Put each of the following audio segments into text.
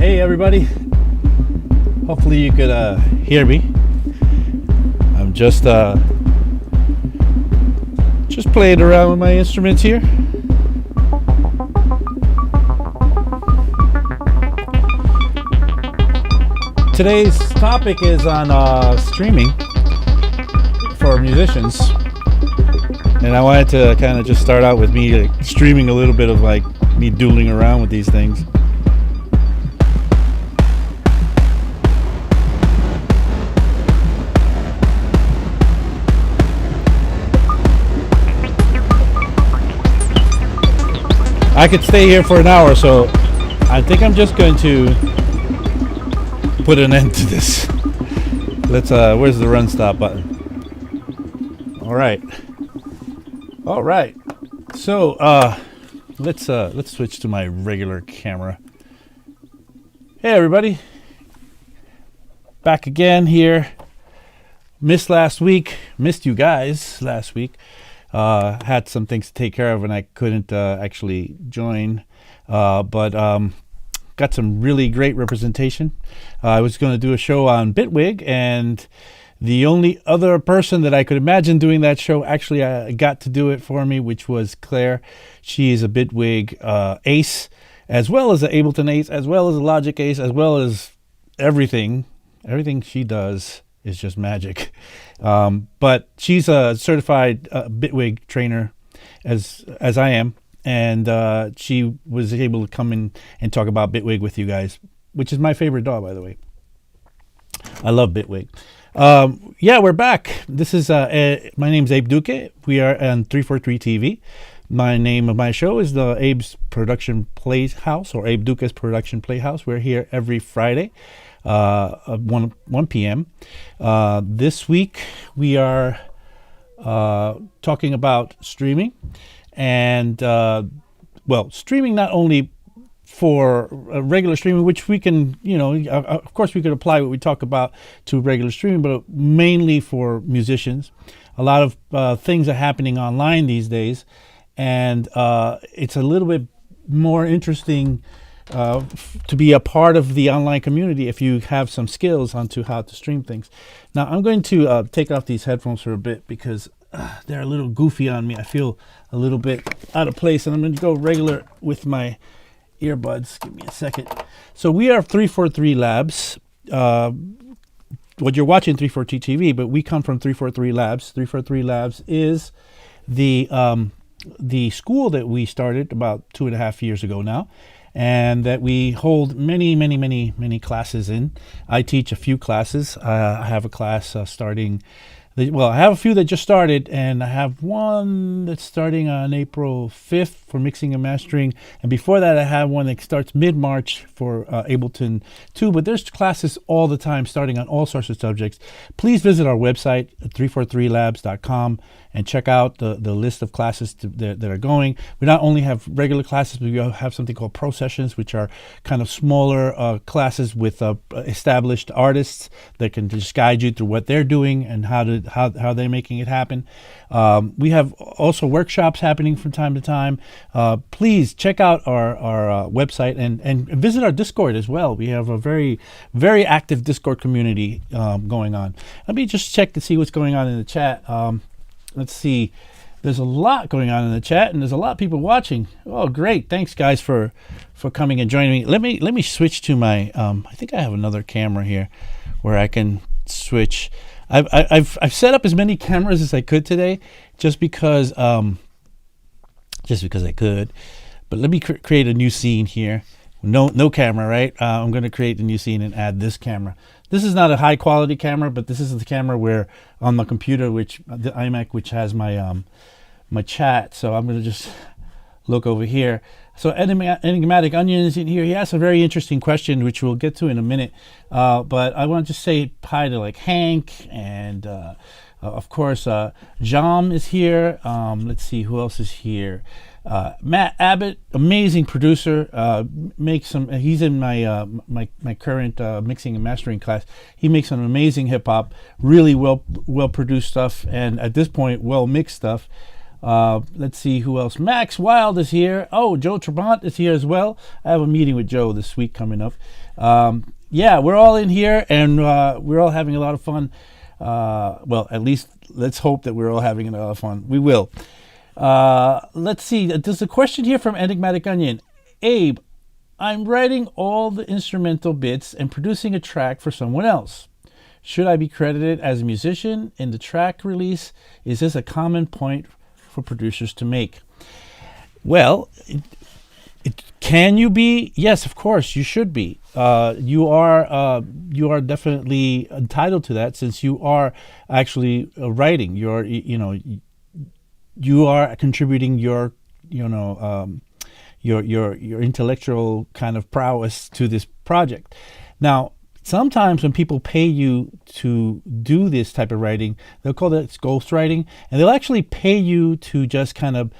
Hey everybody, hopefully you could hear me. I'm just playing around with my instruments here. Today's topic is on streaming for musicians, and I wanted to kind of just start out with me streaming a little bit of like me doodling around with these things. I could stay here for an hour, so I think I'm just going to put an end to this. Let's where's the run stop button? All right. So let's switch to my regular camera. Hey everybody, back again here. Missed you guys last week. Had some things to take care of and I couldn't actually join, but got some really great representation. I was going to do a show on Bitwig, and the only other person that I could imagine doing that show actually got to do it for me, which was Claire. She is a Bitwig ace, as well as an Ableton ace, as well as a Logic ace, as well as everything. Everything she does is just magic. But she's a certified Bitwig trainer, as I am, and she was able to come in and talk about Bitwig with you guys, which is my favorite DAW, by the way. I love Bitwig. Yeah, we're back. This is my name's Abe Duque. We are on 343 TV. My name of my show is the Abe's Production Playhouse, or Abe Duque's Production Playhouse. We're here every Friday. 1 p.m. This week we are talking about streaming, and streaming not only for regular streaming, which we can, of course we could apply what we talk about to regular streaming, but mainly for musicians. A lot of things are happening online these days, and it's a little bit more interesting to be a part of the online community if you have some skills onto how to stream things. Now I'm going to take off these headphones for a bit because they're a little goofy on me. I feel a little bit out of place, and I'm going to go regular with my earbuds. Give me a second. So we are 343 Labs. What you're watching 343 TV, but we come from 343 Labs. 343 Labs is the school that we started about 2.5 years ago now, and that we hold many classes in. I teach a few classes. I have a class starting. I have a few that just started, and I have one that's starting on April 5th for mixing and mastering. And before that, I have one that starts mid-March for Ableton 2. But there's classes all the time starting on all sorts of subjects. Please visit our website at 343labs.com and check out the list of classes that are going. We not only have regular classes, but we have something called pro sessions, which are kind of smaller classes with established artists that can just guide you through what they're doing and how they're making it happen. We have also workshops happening from time to time. Please check out our website and visit our Discord as well. We have a very active Discord community going on. Let me just check to see what's going on in the chat. Let's see. There's a lot going on in the chat, and there's a lot of people watching. Oh, great! Thanks, guys, for coming and joining me. Let me switch to my. I think I have another camera here, where I can switch. I've set up as many cameras as I could today, just because I could. But let me create a new scene here. No camera, right? I'm going to create a new scene and add this camera. This is not a high quality camera, but this is the camera where on the computer, the iMac, which has my my chat. So I'm going to just look over here. So Enigmatic Onion is in here. He asked a very interesting question, which we'll get to in a minute. But I want to just say hi to like Hank, and of course Jam is here. Let's see who else is here. Matt Abbott, amazing producer, he's in my current mixing and mastering class. He makes some amazing hip hop, really well produced stuff, and at this point well mixed stuff. Let's see who else. Max Wild is here. Oh, Joe Trabant is here as well. I have a meeting with Joe this week coming up. Yeah, we're all in here, and we're all having a lot of fun. Well, at least let's hope that we're all having a lot of fun. We will. Let's see. There's a question here from Enigmatic Onion. Abe, I'm writing all the instrumental bits and producing a track for someone else. Should I be credited as a musician in the track release? Is this a common point for producers to make? Well, can you be? Yes, of course, you should be. You are definitely entitled to that, since you are actually writing. You are contributing your intellectual kind of prowess to this project. Now, sometimes when people pay you to do this type of writing, they'll call that ghostwriting, and they'll actually pay you to just kind of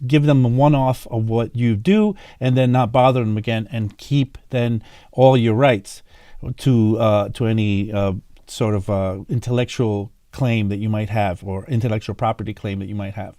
give them a one-off of what you do and then not bother them again, and keep then all your rights to any sort of intellectual claim that you might have, or intellectual property claim that you might have.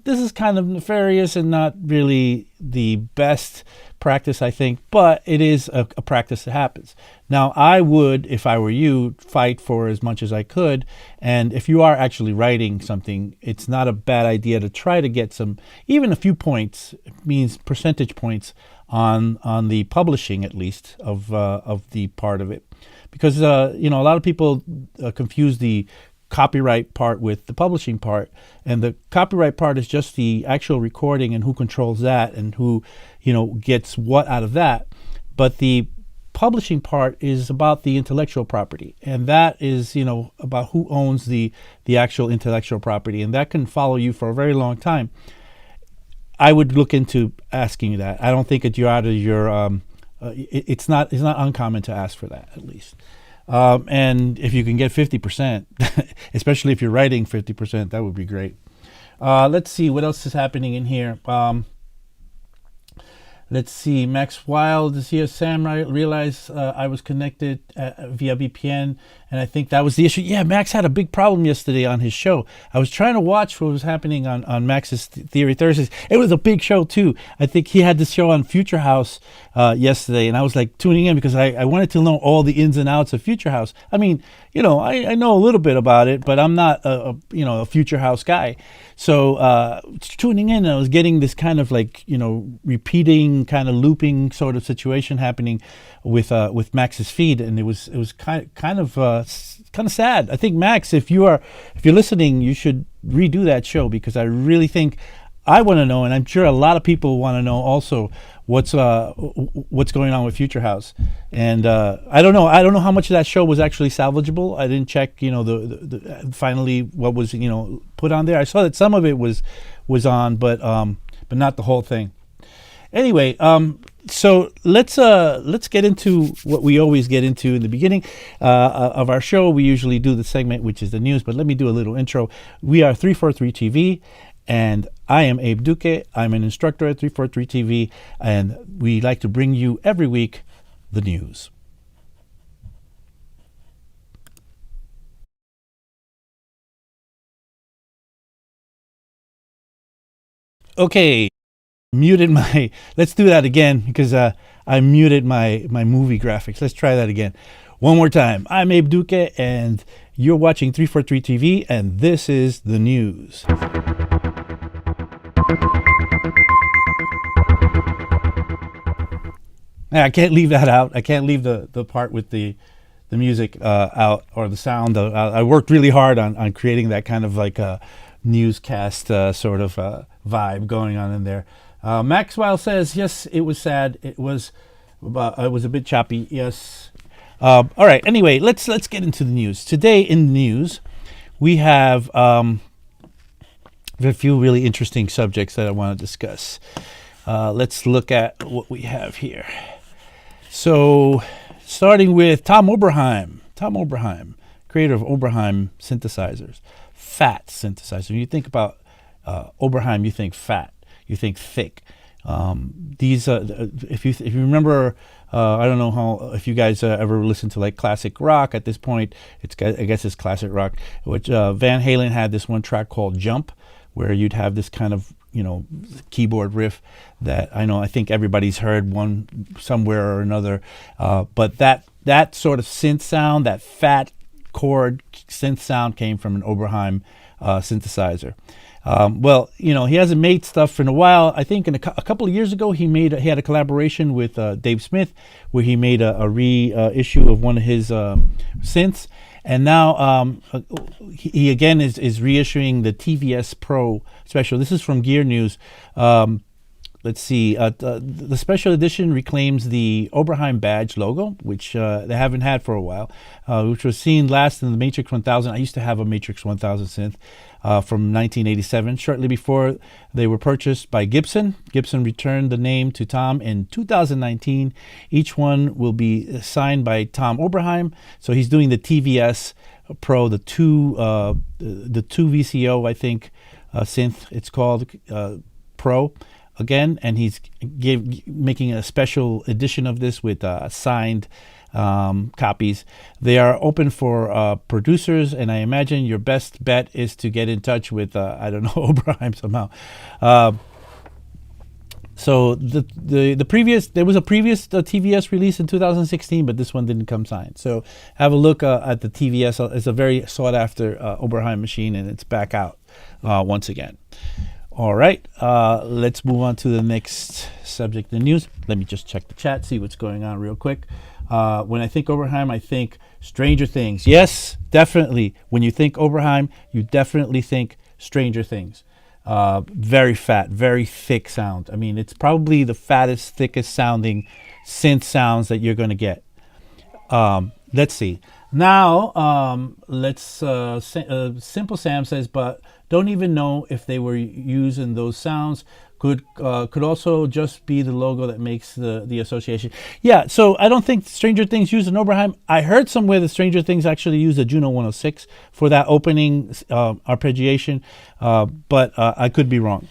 This is kind of nefarious and not really the best practice, I think, but it is a practice that happens. Now, I would, if I were you, fight for as much as I could. And if you are actually writing something, it's not a bad idea to try to get some, even a few points, means percentage points on the publishing, at least, of the part of it. Because, a lot of people confuse the copyright part with the publishing part, and the copyright part is just the actual recording and who controls that and who gets what out of that. But the publishing part is about the intellectual property, and that is about who owns the actual intellectual property, and that can follow you for a very long time. I would look into asking that. I don't think that you're out of your it's not uncommon to ask for that, at least. And if you can get 50%, especially if you're writing 50%, that would be great. Let's see what else is happening in here. Let's see. Max Wild is here. Sam, I realized I was connected via VPN, and I think that was the issue. Yeah, Max had a big problem yesterday on his show. I was trying to watch what was happening on Max's Theory Thursdays. It was a big show, too. I think he had this show on Future House yesterday, and I was like tuning in because I wanted to know all the ins and outs of Future House. I mean, I know a little bit about it, but I'm not a Future House guy. So tuning in, I was getting this kind of repeating, kind of looping sort of situation happening with Max's feed, and it was kind of sad. I think, Max, if you're listening, you should redo that show, because I really think I want to know, and I'm sure a lot of people want to know also, what's going on with Future House. And I don't know how much of that show was actually salvageable. I didn't check the finally what was put on there. I saw that some of it was on, but not the whole thing. Anyway, so let's get into what we always get into in the beginning of our show. We usually do the segment which is the news, but let me do a little intro. We are 343 TV, and I am Abe Duque. I'm an instructor at 343 TV, and we like to bring you every week the news. Okay, let's do that again, because I muted my movie graphics. Let's try that again. One more time. I'm Abe Duque, and you're watching 343 TV, and this is the news. I can't leave that out. I can't leave the part with the music out, or the sound. I worked really hard on creating that kind of like a newscast sort of vibe going on in there. Maxwell says, yes, it was sad. It was a bit choppy. Yes. All right. Anyway, let's get into the news. Today in the news, we have a few really interesting subjects that I want to discuss. Let's look at what we have here. So, starting with Tom Oberheim, creator of Oberheim synthesizers, fat synthesizer. When you think about Oberheim, you think fat, you think thick. These, if you remember, I don't know if you guys ever listened to like classic rock. At this point, I guess it's classic rock. Which Van Halen had this one track called "Jump," where you'd have this kind of, keyboard riff that I think everybody's heard one somewhere or another. But that sort of synth sound, that fat chord synth sound, came from an Oberheim synthesizer. He hasn't made stuff in a while. I think a couple of years ago he had a collaboration with Dave Smith, where he made a reissue of one of his synths, and now he again is reissuing the TVS Pro special. This is from Gear News. Let's see. The special edition reclaims the Oberheim badge logo, which they haven't had for a while, which was seen last in the Matrix 1000. I used to have a Matrix 1000 synth from 1987, shortly before they were purchased by Gibson. Gibson returned the name to Tom in 2019. Each one will be signed by Tom Oberheim. So he's doing the TVS Pro, the two VCO, I think, synth. It's called Pro. Again, and he's making a special edition of this with signed copies. They are open for producers, and I imagine your best bet is to get in touch with Oberheim somehow. So there was a previous TVS release in 2016, but this one didn't come signed. So have a look at the TVS. It's a very sought after Oberheim machine, and it's back out once again. All right, let's move on to the next subject in the news. Let me just check the chat, see what's going on real quick. When I think Oberheim, I think Stranger Things. Yes, definitely. When you think Oberheim, you definitely think Stranger Things. Very fat, very thick sound. I mean, it's probably the fattest, thickest sounding synth sounds that you're going to get. Let's see. Now, Simple Sam says, but don't even know if they were using those sounds. Could also just be the logo that makes the association. Yeah, so I don't think Stranger Things used an Oberheim. I heard somewhere that Stranger Things actually used a Juno 106 for that opening arpeggiation, but I could be wrong.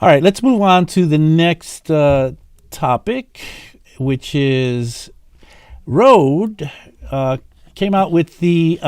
All right, let's move on to the next topic, which is Rode came out with the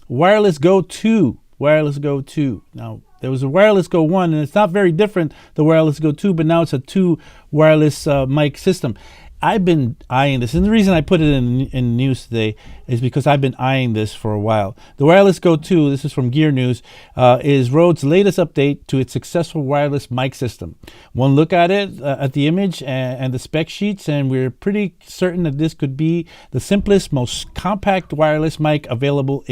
Wireless Go 2. Wireless Go 2. Now, there was a Wireless Go 1, and it's not very different, the Wireless Go 2, but now it's a 2 wireless mic system. I've been eyeing this, and the reason I put it in news today is because I've been eyeing this for a while. The Wireless Go 2, this is from Gear News, is Rode's latest update to its successful wireless mic system. One look at it, at the image and the spec sheets, and we're pretty certain that this could be the simplest, most compact wireless mic available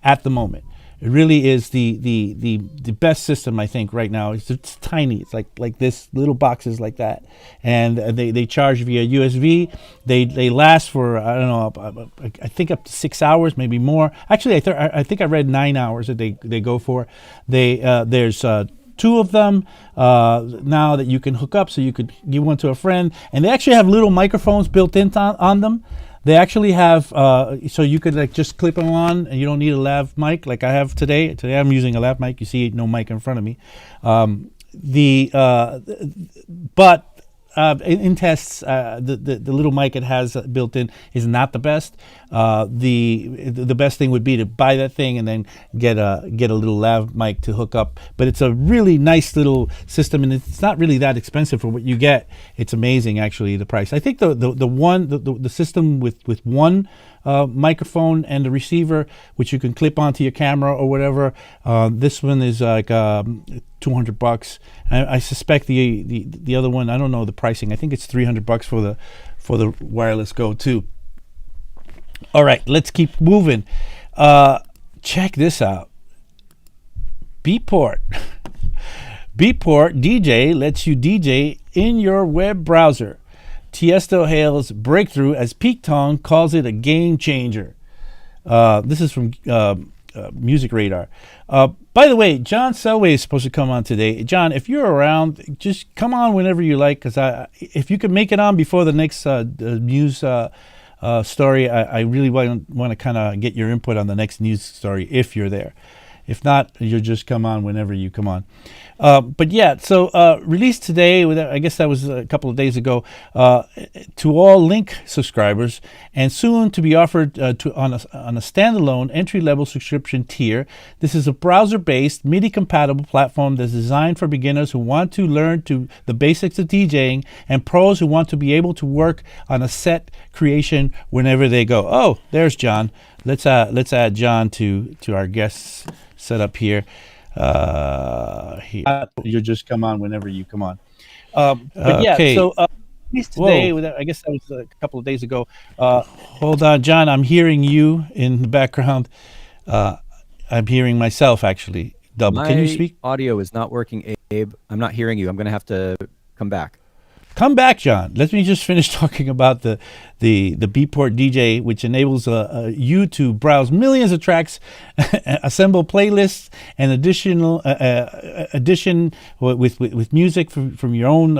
at the moment. It really is the best system, I think, right now. It's tiny. It's like this, little boxes like that, and they charge via USB. They last for, I don't know, I think up to 6 hours, maybe more. Actually, I think I read 9 hours that they go for. There's 2 of them now that you can hook up, so you could give one to a friend, and they actually have little microphones built in on them. They actually have, so you could just clip them on, and you don't need a lav mic like I have today. Today I'm using a lav mic. You see no mic in front of me. But in tests, the little mic it has built in is not the best. The best thing would be to buy that thing and then get a little lav mic to hook up. But it's a really nice little system, and it's not really that expensive for what you get. It's amazing, actually, the price. I think the system with one microphone and the receiver, which you can clip onto your camera or whatever. This one is like $200. I suspect the other one, I don't know the pricing. I think it's $300 for the Wireless Go 2. All right, let's keep moving. Check this out. Beatport. Beatport DJ lets you DJ in your web browser. Tiesto hails breakthrough as Pete Tong calls it a game changer. This is from Music Radar. By the way, John Selway is supposed to come on today. John, if you're around, just come on whenever you like, because if you can make it on before the next news story, I really want to kind of get your input on the next news story if you're there. If not, you'll just come on whenever you come on. But yeah, so released today, I guess that was a couple of days ago, to all Link subscribers, and soon to be offered on a standalone entry-level subscription tier. This is a browser-based, MIDI-compatible platform that's designed for beginners who want to learn the basics of DJing and pros who want to be able to work on a set creation whenever they go. Oh, there's John. Let's add John to our guests setup here. You just come on whenever you come on. But yeah, okay. So today, I guess that was a couple of days ago. Hold on, John. I'm hearing you in the background. I'm hearing myself actually. Double. Can you speak? Audio is not working, Abe. I'm not hearing you. I'm going to have to come back. Come back, John. Let me just finish talking about the Beatport DJ, which enables you to browse millions of tracks, assemble playlists, and addition with music from your own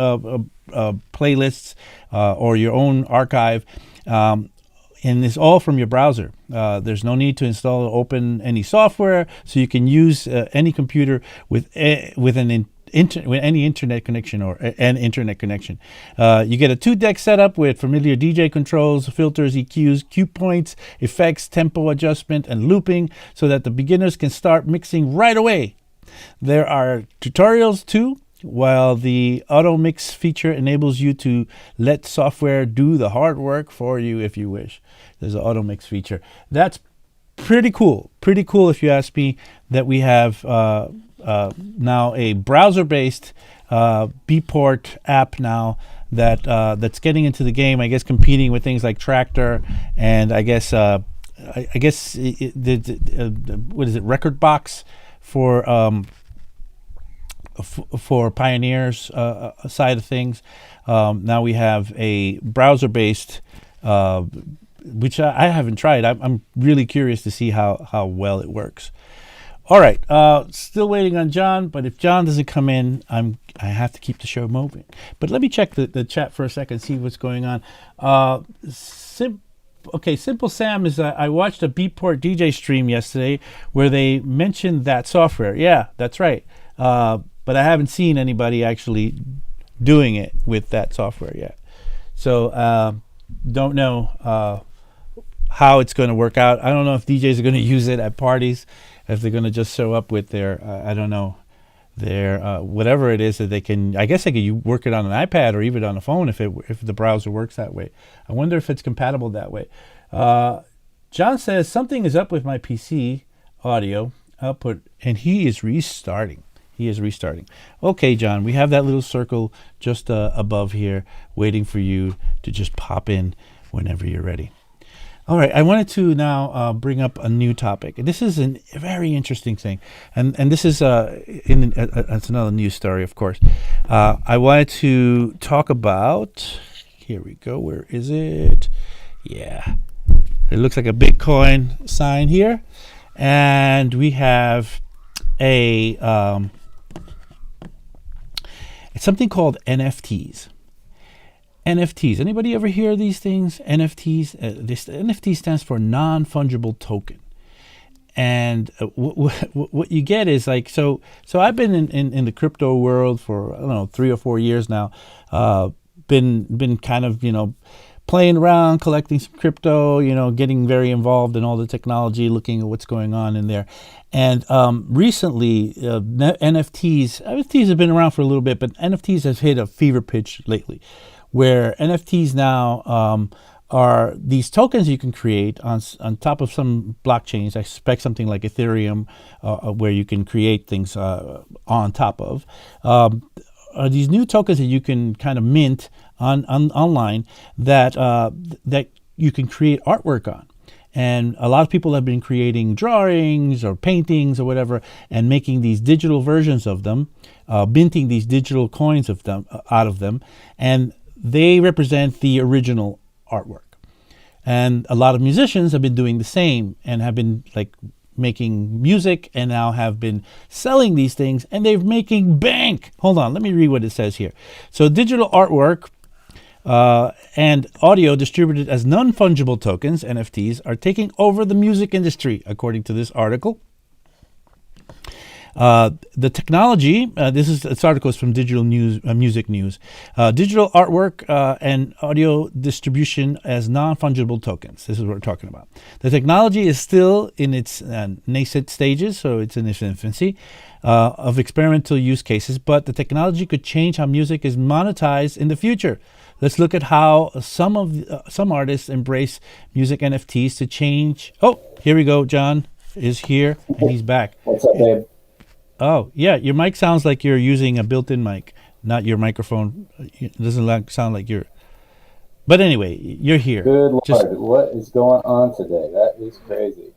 playlists or your own archive. And it's all from your browser. There's no need to install or open any software, so you can use any computer with any internet connection or an internet connection. You get a 2-deck setup with familiar DJ controls, filters, EQs, cue points, effects, tempo adjustment, and looping, so that the beginners can start mixing right away. There are tutorials too, while the auto mix feature enables you to let software do the hard work for you if you wish. There's an auto mix feature. That's pretty cool. Pretty cool, if you ask me, that we have now a browser-based Beatport app now that's getting into the game. I guess competing with things like Tractor and I guess what is it? Rekordbox for Pioneer's side of things. Now we have a browser-based, which I haven't tried. I'm really curious to see how well it works. All right, still waiting on John, but if John doesn't come in, I have to keep the show moving. But let me check the chat for a second, see what's going on. Simple Sam is I watched a Beatport DJ stream yesterday where they mentioned that software. Yeah, that's right. But I haven't seen anybody actually doing it with that software yet. So don't know how it's going to work out. I don't know if DJs are going to use it at parties, if they're going to just show up with their, I don't know, their whatever it is that they can. I guess they could work it on an iPad or even on a phone if the browser works that way. I wonder if it's compatible that way. John says something is up with my PC audio output, and he is restarting. Okay, John, we have that little circle just above here waiting for you to just pop in whenever you're ready. All right, I wanted to now bring up a new topic. This is a very interesting thing, and this is it's another news story, of course. I wanted to talk about. Here we go. Where is it? Yeah, it looks like a Bitcoin sign here, and we have a. It's something called NFTs. NFTs. Anybody ever hear these things? NFTs. This NFT stands for non-fungible token. And what you get is like so. I've been in the crypto world for I don't know 3 or 4 years now. Been kind of playing around, collecting some crypto. Getting very involved in all the technology, looking at what's going on in there. And recently, NFTs have been around for a little bit, but NFTs have hit a fever pitch lately, where NFTs now are these tokens you can create on top of some blockchains. I suspect something like Ethereum, where you can create things on top of. Are these new tokens that you can kind of mint on online that you can create artwork on. And a lot of people have been creating drawings or paintings or whatever and making these digital versions of them, minting these digital coins of them out of them, and they represent the original artwork. And a lot of musicians have been doing the same and have been like making music and now have been selling these things, and they're making bank. Hold on, let me read what it says here. So digital artwork and audio distributed as non-fungible tokens, NFTs, are taking over the music industry, according to this article. The technology, this article is from Digital News, Music News. Digital artwork and audio distribution as non-fungible tokens. This is what we're talking about. The technology is still in its nascent stages, so it's in its infancy of experimental use cases, but the technology could change how music is monetized in the future. Let's look at how some artists embrace music NFTs to change. Oh, here we go. John is here and he's back. What's up, babe? Oh, yeah. Your mic sounds like you're using a built-in mic, not your microphone. It doesn't sound like you're. But anyway, you're here. Good Lord, what is going on today? That is crazy.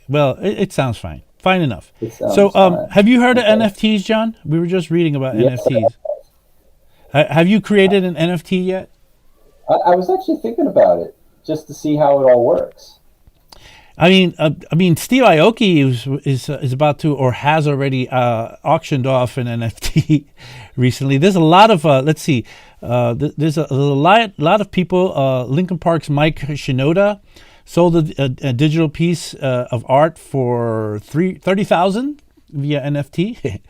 Well, it sounds fine. Fine enough. It sounds So, fine. have you heard of NFTs, John? We were just reading about Yes, NFTs. Have you created an NFT yet? I was actually thinking about it just to see how it all works. I mean, Steve Aoki is about to or has already auctioned off an NFT recently. There's a lot of let's see, there's a lot of people. Linkin Park's Mike Shinoda sold a digital piece of art for $30,000 via NFT.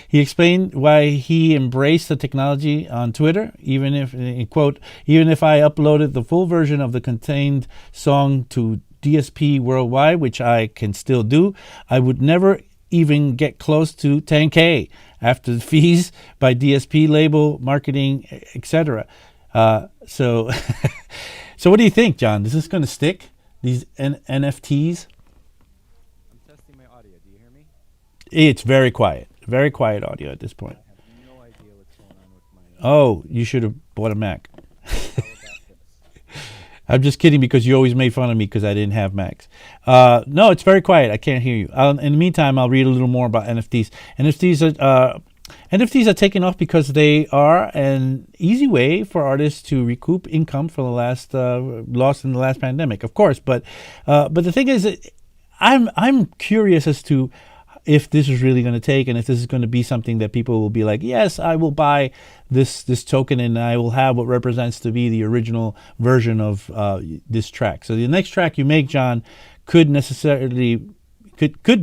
He explained why he embraced the technology on Twitter, even if, in quote, even if I uploaded the full version of the contained song to DSP worldwide, which I can still do, I would never even get close to 10K after the fees by DSP, label, marketing, etc. So what do you think, John? Is this going to stick, these NFTs? I'm testing my audio. Do you hear me? It's very quiet audio at this point. I have no idea what's going on with my. Oh, you should have bought a Mac. How about this? I'm just kidding because you always made fun of me because I didn't have Macs. No, it's very quiet. I can't hear you. In the meantime, I'll read a little more about NFTs. NFTs are taking off because they are an easy way for artists to recoup income for the last lost in the last pandemic, of course. But the thing is, I'm curious as to if this is really going to take, and if this is going to be something that people will be like, yes, I will buy this token, and I will have what represents to be the original version of this track. So the next track you make, John, could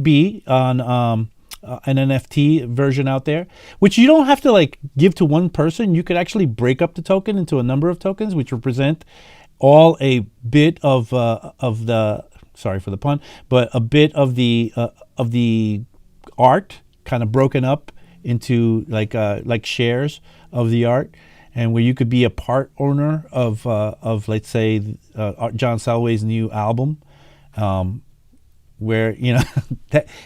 be on an NFT version out there, which you don't have to like give to one person. You could actually break up the token into a number of tokens, which represent all a bit of the, sorry for the pun, but a bit of the art, kind of broken up into like shares of the art, and where you could be a part owner of let's say John Selway's new album, where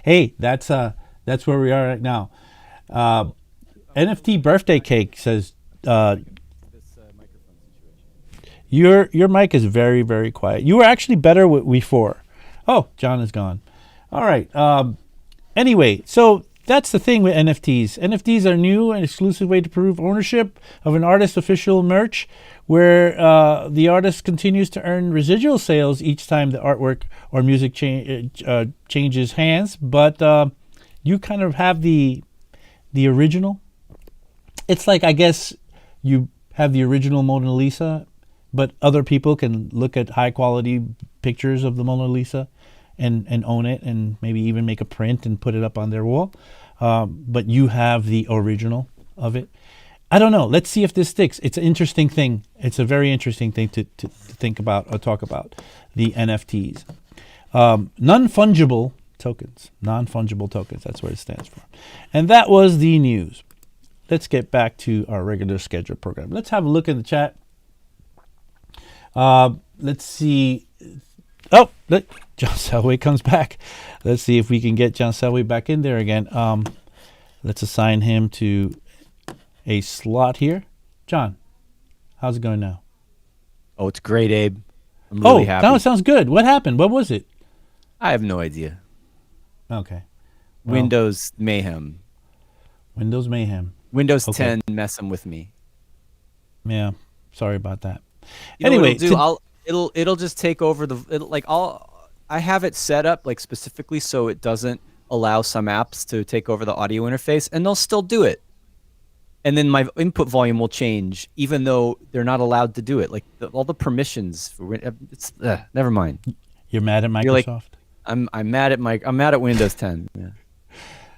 hey, that's where we are right now. NFT birthday cake says This microphone situation. your mic is very, very quiet. You were actually better before. Oh, John is gone. All right. Anyway, so that's the thing with NFTs. NFTs are new and exclusive way to prove ownership of an artist's official merch, where the artist continues to earn residual sales each time the artwork or music changes hands. But you kind of have the original. It's like, I guess you have the original Mona Lisa, but other people can look at high quality pictures of the Mona Lisa and own it, and maybe even make a print and put it up on their wall. But you have the original of it. I don't know. Let's see if this sticks. It's an interesting thing. It's a very interesting thing to think about or talk about, the NFTs. Non-fungible tokens. Non-fungible tokens. That's what it stands for. And that was the news. Let's get back to our regular scheduled program. Let's have a look in the chat. Let's see. Oh, John Selway comes back. Let's see if we can get John Selway back in there again. Let's assign him to a slot here. John, how's it going now? Oh, it's great, Abe. I'm really happy. Now it sounds good. What happened? What was it? I have no idea. Okay. Well, Windows mayhem. Windows mayhem. Windows Okay. 10 messing with me. Yeah. Sorry about that. You know what Anyway, it'll do? It'll just take over I have it set up like specifically so it doesn't allow some apps to take over the audio interface, and they'll still do it. And then my input volume will change, even though they're not allowed to do it. Like all the permissions, never mind. You're mad at Microsoft? You're like, I'm mad at Windows 10. Yeah.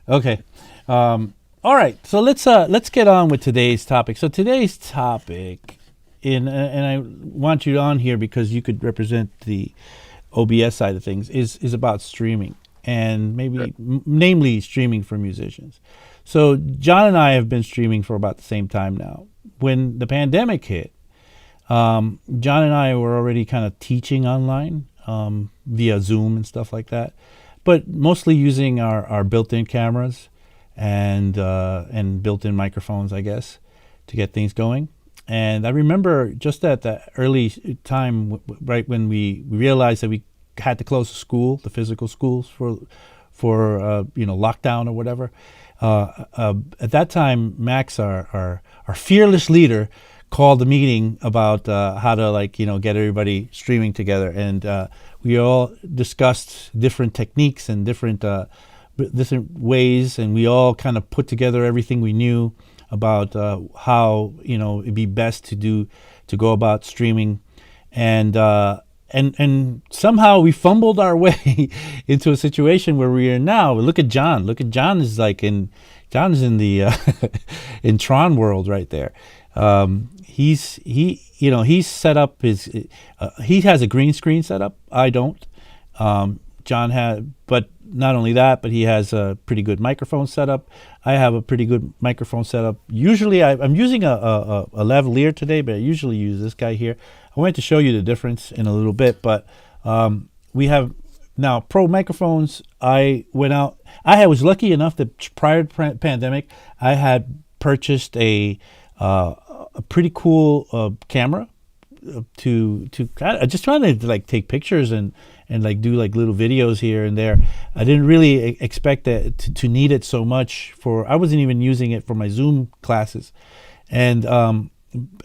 Okay. All right, so let's get on with today's topic. So today's topic, and I want you on here because you could represent the OBS side of things, is about streaming, and maybe namely streaming for musicians. So John and I have been streaming for about the same time now. When the pandemic hit, John and I were already kind of teaching online via Zoom and stuff like that, but mostly using our built-in cameras and built-in microphones, I guess, to get things going. And I remember just at the early time, right when we realized that we had to close the physical schools for lockdown or whatever. At that time, Max, our fearless leader, called a meeting about how to get everybody streaming together, and we all discussed different techniques and different ways, and we all kind of put together everything we knew about how it'd be best to go about streaming, and somehow we fumbled our way into a situation where we are now. Look at John. John is in the in Tron world right there. He's set up he has a green screen set up. I don't. John had, but not only that, but he has a pretty good microphone setup. I have a pretty good microphone setup. Usually I'm using a lavalier today, but I usually use this guy here. I wanted to show you the difference in a little bit, but we have now pro microphones. I was lucky enough that prior to pandemic, I had purchased a pretty cool camera I just wanted to take pictures and do little videos here and there. I didn't really expect that to need it so much I wasn't even using it for my Zoom classes. And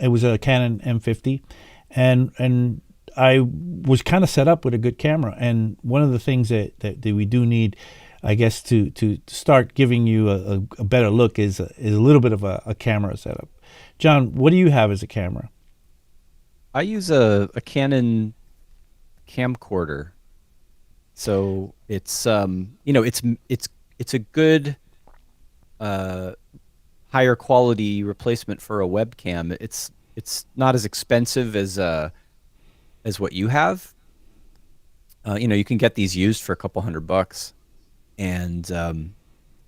it was a Canon M50, and I was kind of set up with a good camera. And one of the things that we do need, I guess, to start giving you a better look is a little bit of a camera setup. John, what do you have as a camera? I use a Canon camcorder, so it's it's a good higher quality replacement for a webcam. It's not as expensive as what you have. You can get these used for a couple $100, and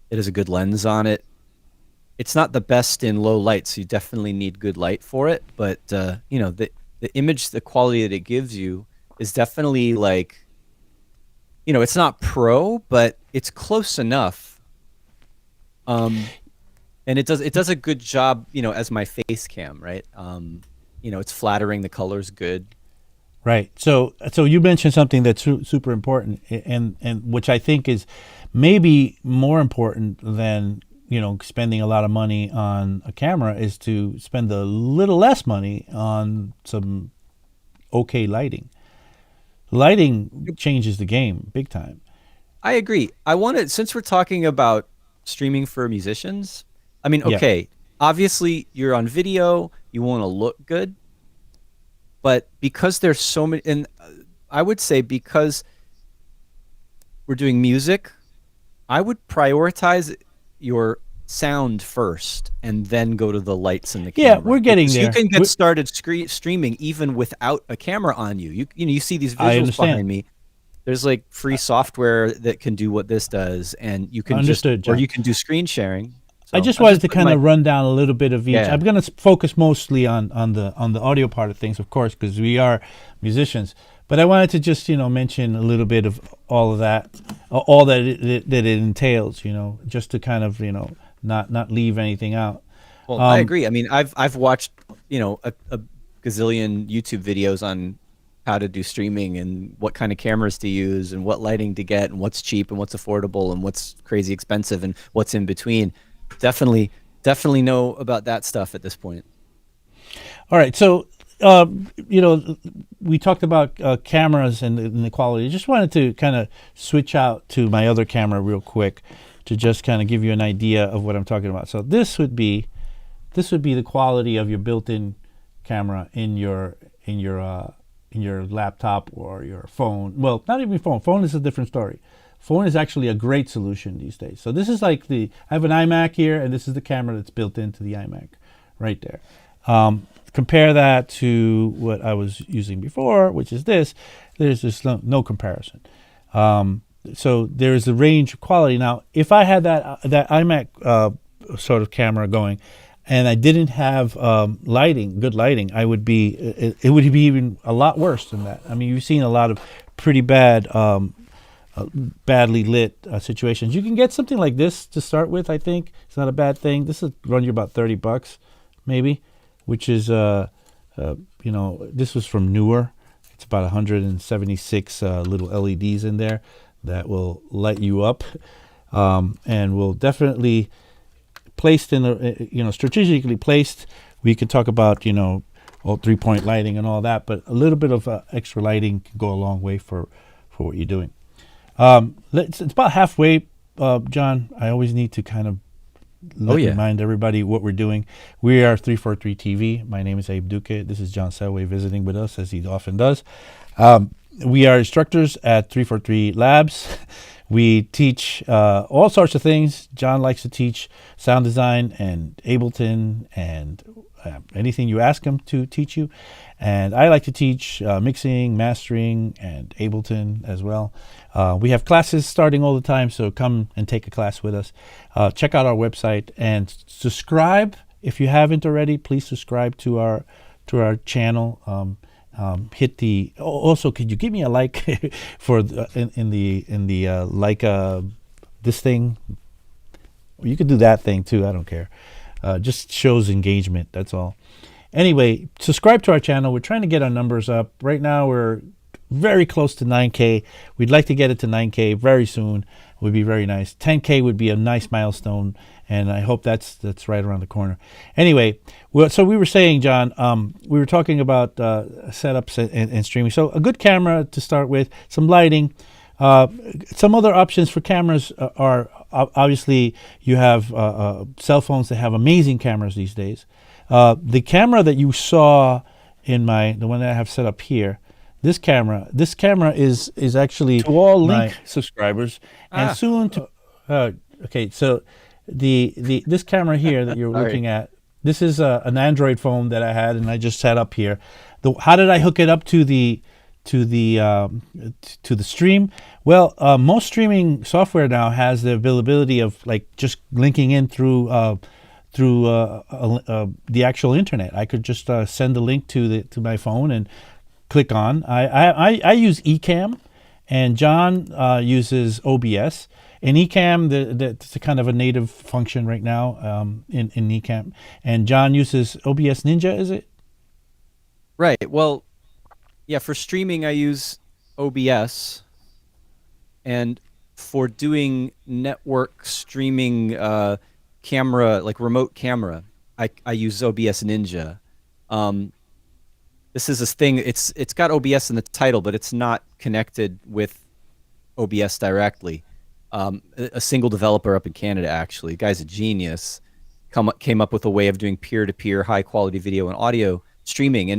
it has a good lens on it. It's not the best in low light, so you definitely need good light for it. But the image, the quality that it gives you is definitely it's not pro, but it's close enough. And it does a good job, as my face cam, right? It's flattering, the color's good. Right. So you mentioned something that's super important, and which I think is maybe more important than spending a lot of money on a camera, is to spend a little less money on some okay lighting. Lighting changes the game big time. I agree. Since we're talking about streaming for musicians, okay, obviously you're on video, you want to look good, but because there's so many, and I would say because we're doing music, I would prioritize your sound first and then go to the lights and the camera. Yeah, we're getting there. You can get started streaming even without a camera on you. You see these visuals behind me. There's free software that can do what this does, and you can or you can do screen sharing. So I just wanted to kind of run down a little bit of each. Yeah. I'm going to focus mostly on the audio part of things, of course, because we are musicians. But I wanted to just mention a little bit of all of that, all that it entails. Just to kind of not leave anything out. Well, I agree. I've watched a gazillion YouTube videos on how to do streaming and what kind of cameras to use and what lighting to get and what's cheap and what's affordable and what's crazy expensive and what's in between. Definitely know about that stuff at this point. All right, so we talked about cameras and the quality. I just wanted to kind of switch out to my other camera real quick to just kind of give you an idea of what I'm talking about. So this would be the quality of your built-in camera in your laptop or your phone. Well, not even phone. Phone is a different story. phone is actually a great solution these days. So this is like I have an iMac here, and this is the camera that's built into the iMac right there. Compare that to what I was using before, which is this. There's just no comparison. So there's a range of quality. Now, if I had that iMac sort of camera going, and I didn't have good lighting, it would be even a lot worse than that. I mean, you've seen a lot of pretty bad, badly lit situations. You can get something like this to start with. I think it's not a bad thing. This will run you about $30, maybe, which is this was from Newer. It's about 176 little LEDs in there that will light you up, and will definitely placed in the strategically placed. We could talk about all 3-point lighting and all that, but a little bit of extra lighting can go a long way for what you're doing. It's about halfway, John. I always need to kind of remind everybody what we're doing. We are 343 TV. My name is Abe Duque. This is John Selway visiting with us, as he often does. We are instructors at 343 Labs. We teach all sorts of things. John likes to teach sound design and Ableton and anything you ask him to teach you. And I like to teach mixing, mastering, and Ableton as well. We have classes starting all the time, so come and take a class with us. Check out our website and subscribe if you haven't already. Please subscribe to our channel. Hit the also. Could you give me a like for in the like this thing? You could do that thing too. I don't care. Just shows engagement. That's all. Anyway, subscribe to our channel. We're trying to get our numbers up. Right now, we're very close to 9K. We'd like to get it to 9K very soon. Would be very nice. 10K would be a nice milestone, and I hope that's right around the corner. Anyway, so we were saying, John, we were talking about setups and streaming. So a good camera to start with, some lighting. Some other options for cameras are obviously you have cell phones that have amazing cameras these days. The camera that you saw in the one that I have set up here, this camera is actually to all Link subscribers, and soon to. Okay, so this camera here that you're looking at, this is an Android phone that I had, and I just set up here. How did I hook it up to the stream? Well, most streaming software now has the availability of like just linking in through the actual internet. I could just send a link to my phone and click on. I use Ecamm, and John uses OBS. In Ecamm, that's a kind of a native function right now in Ecamm, and John uses OBS Ninja. Is it? Right. Well, yeah. For streaming, I use OBS, and for doing network streaming. Camera, like remote camera, I use OBS Ninja. This is this thing, it's got OBS in the title, but it's not connected with OBS directly. A single developer up in Canada, actually, guy's a genius, came up with a way of doing peer-to-peer high quality video and audio streaming.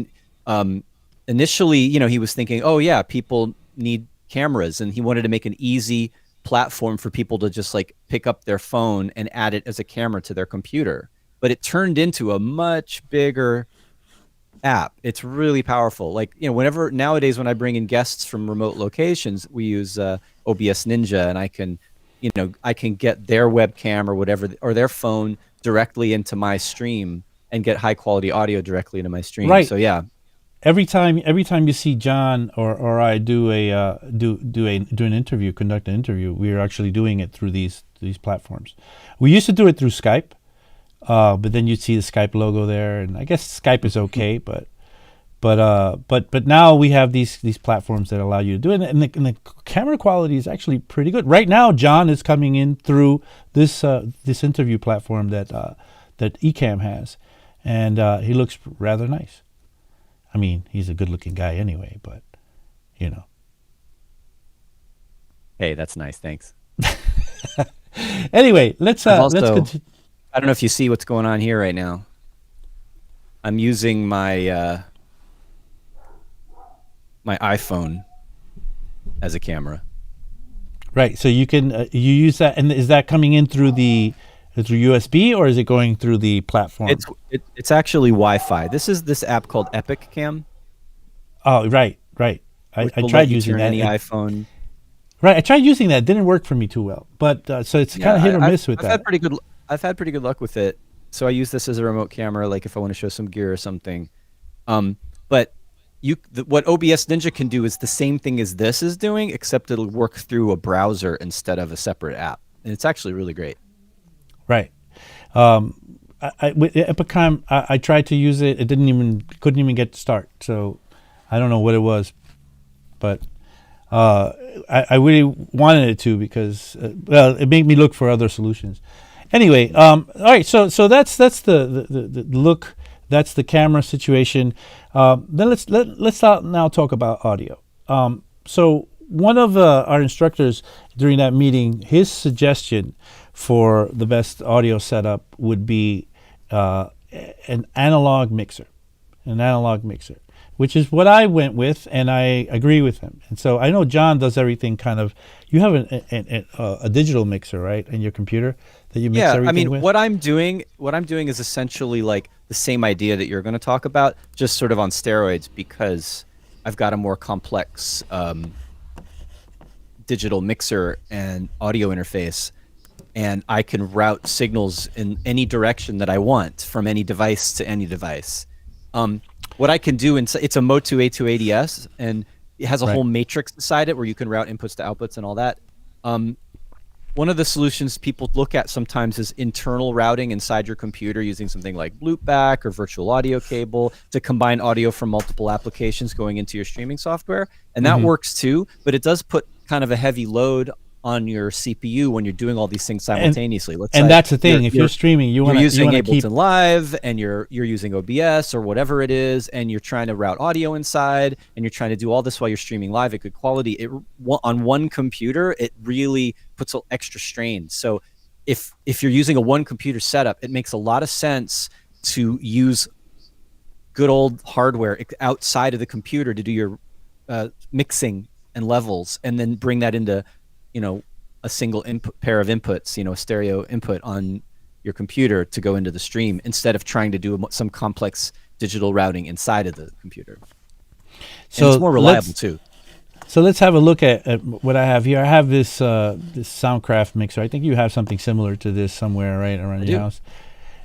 And initially, he was thinking, oh yeah, people need cameras, and he wanted to make an easy platform for people to just like pick up their phone and add it as a camera to their computer. But it turned into a much bigger app. It's really powerful. Like, whenever nowadays when I bring in guests from remote locations, we use OBS Ninja, and I can get their webcam or whatever, or their phone directly into my stream and get high quality audio directly into my stream. Right. So yeah. Every time you see John or I do an interview, conduct an interview, we are actually doing it through these platforms. We used to do it through Skype, but then you'd see the Skype logo there, and I guess Skype is okay, but now we have these platforms that allow you to do it, and the camera quality is actually pretty good. Right now, John is coming in through this interview platform that Ecamm has, and he looks rather nice. I mean, he's a good-looking guy anyway, but, Hey, that's nice. Thanks. Anyway, let's continue. I don't know if you see what's going on here right now. I'm using my my iPhone as a camera. Right. So you can you use that, and is that coming in through USB, or is it going through the platform? It's actually Wi-Fi. This is this app called Epic Cam. Oh, right. I Will tried let you using turn that. any iPhone. Right. I tried using that. It didn't work for me too well. But so it's kind of hit or miss with I've that. I've had pretty good luck with it. So I use this as a remote camera, like if I want to show some gear or something. But what OBS Ninja can do is the same thing as this is doing, except it'll work through a browser instead of a separate app, and it's actually really great. Right. With Epicom, I tried to use it. It couldn't even get to start. So I don't know what it was, but I really wanted it to because it made me look for other solutions. Anyway, all right. So that's the look. That's the camera situation. Then let's now talk about audio. So one of our instructors during that meeting, his suggestion for the best audio setup would be an analog mixer, which is what I went with, and I agree with him. And so I know John does everything kind of. You have a digital mixer, right, in your computer that you mix everything with? what I'm doing is essentially like the same idea that you're going to talk about, just sort of on steroids, because I've got a more complex digital mixer and audio interface, and I can route signals in any direction that I want from any device to any device. What I can do, it's a Motu A280S, and it has a whole matrix inside it where you can route inputs to outputs and all that. One of the solutions people look at sometimes is internal routing inside your computer using something like loopback or virtual audio cable to combine audio from multiple applications going into your streaming software. And that works too, but it does put kind of a heavy load on your CPU when you're doing all these things simultaneously. And that's the thing. If you're streaming, you're using Ableton Live, and you're using OBS or whatever it is, and you're trying to route audio inside, and you're trying to do all this while you're streaming live at good quality. On one computer, it really puts an extra strain. So if you're using a one computer setup, it makes a lot of sense to use good old hardware outside of the computer to do your mixing and levels, and then bring that into a single input pair of inputs, a stereo input on your computer to go into the stream, instead of trying to do some complex digital routing inside of the computer. So and it's more reliable too. So let's have a look at what I have here. I have this this Soundcraft mixer. I think you have something similar to this somewhere right around your house.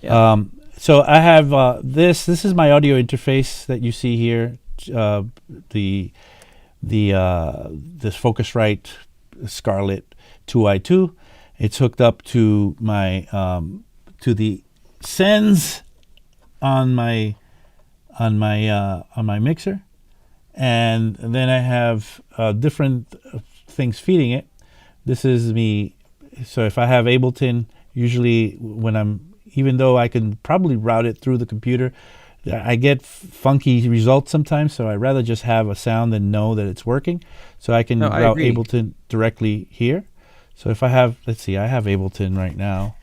Yeah. So I have this. This is my audio interface that you see here. This Focusrite Scarlett 2i2. It's hooked up to my to the sends on my mixer, and then I have different things feeding it. This is me. So if I have Ableton, usually even though I can probably route it through the computer, I get funky results sometimes, so I'd rather just have a sound than know that it's working. So I can route Ableton directly here. So if I have, let's see, I have Ableton right now.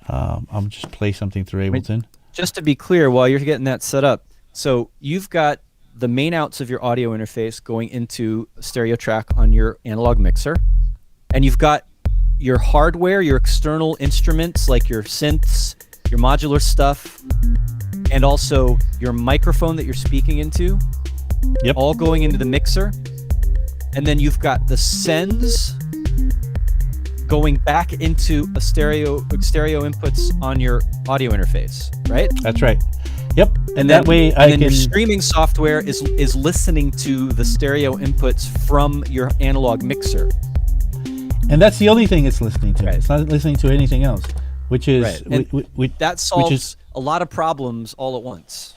I'll just play something through Ableton. Just to be clear, while you're getting that set up, so you've got the main outs of your audio interface going into a stereo track on your analog mixer, and you've got your hardware, your external instruments like your synths, your modular stuff, and also your microphone that you're speaking into, all going into the mixer. And then you've got the sends going back into a stereo inputs on your audio interface, right? That's right. Yep. And that way your streaming software is listening to the stereo inputs from your analog mixer. And that's the only thing it's listening to. Right. It's not listening to anything else, which is that solves a lot of problems all at once.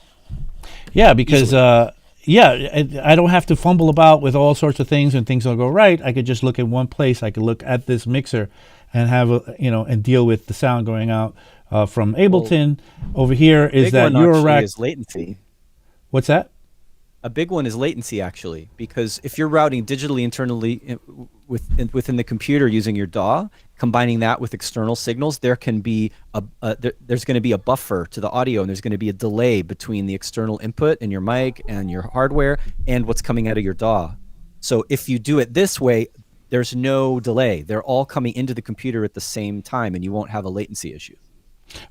Yeah, because I don't have to fumble about with all sorts of things, and things will go right. I could just look at one place. I could look at this mixer and have and deal with the sound going out from Ableton. Over here is that Eurorack is latency. What's that? A big one is latency, actually, because if you're routing digitally internally within the computer using your DAW, combining that with external signals, there can be there's going to be a buffer to the audio, and there's going to be a delay between the external input and your mic and your hardware and what's coming out of your DAW. So if you do it this way, there's no delay. They're all coming into the computer at the same time, and you won't have a latency issue.